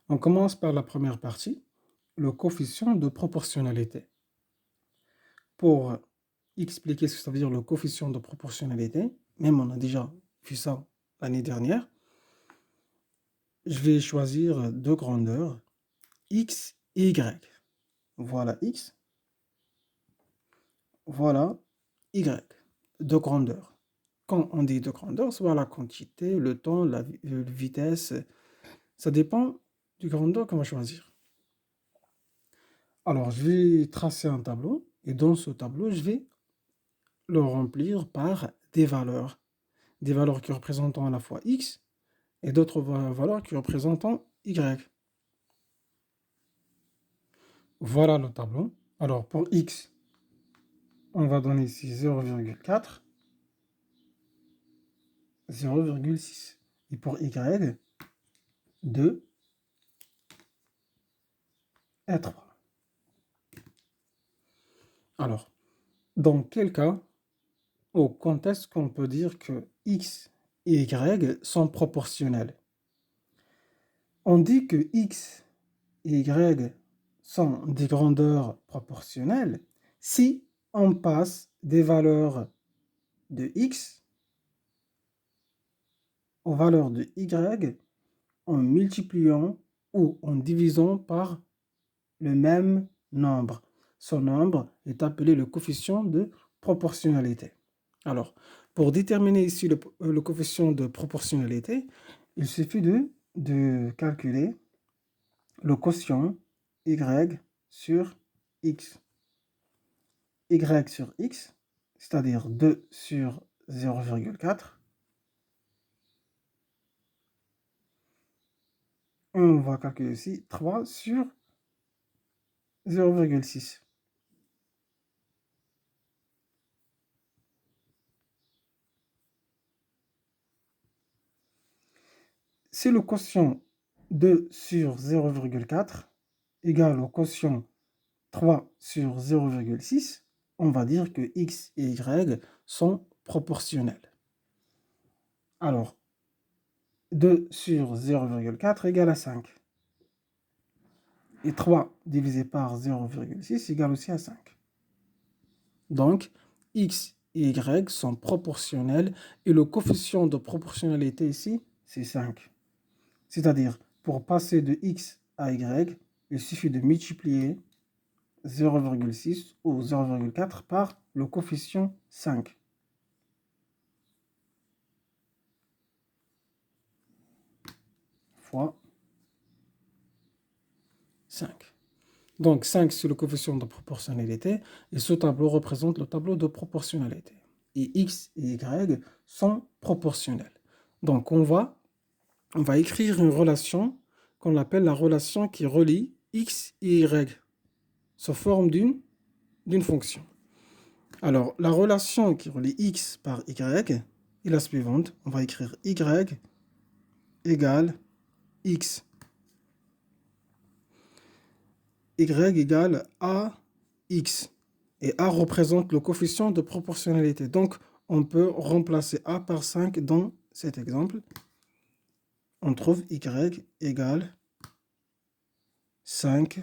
On commence par la première partie, le coefficient de proportionnalité. Pour expliquer ce que ça veut dire le coefficient de proportionnalité, même on a déjà vu ça l'année dernière, je vais choisir deux grandeurs, x et y. Voilà x, voilà y, deux grandeurs. Quand on dit deux grandeurs, soit la quantité, le temps, la vitesse, ça dépend du grandeur qu'on va choisir. Alors, je vais tracer un tableau et dans ce tableau, je vais le remplir par des valeurs qui représentent à la fois x et d'autres valeurs qui représentent y. Voilà le tableau. Alors, pour x, on va donner ici 0,4, 0,6. Et pour y, 2 et 3. Alors, dans quel cas, ou quand est-ce qu'on peut dire que x et y sont proportionnels? On dit que x et y sont des grandeurs proportionnelles si on passe des valeurs de x aux valeurs de y en multipliant ou en divisant par le même nombre. Ce nombre est appelé le coefficient de proportionnalité. Alors, pour déterminer ici le coefficient de proportionnalité, il suffit de calculer le quotient y sur x. Y sur x, c'est-à-dire 2 sur 0,4. On va calculer ici 3 sur 0,6. Si le quotient 2 sur 0,4 égale au quotient 3 sur 0,6, on va dire que x et y sont proportionnels. Alors, 2 sur 0,4 égale à 5. Et 3 divisé par 0,6 égale aussi à 5. Donc, x et y sont proportionnels et le coefficient de proportionnalité ici, c'est 5. C'est-à-dire, pour passer de x à y, il suffit de multiplier 0,6 ou 0,4 par le coefficient 5. Fois 5. Donc 5, c'est le coefficient de proportionnalité et ce tableau représente le tableau de proportionnalité. Et x et y sont proportionnels. Donc on va écrire une relation qu'on appelle la relation qui relie x et y sous forme d'une fonction. Alors la relation qui relie x par y est la suivante. On va écrire y égale x. Y égale ax. Et a représente le coefficient de proportionnalité. Donc, on peut remplacer a par 5 dans cet exemple. On trouve y égale 5x.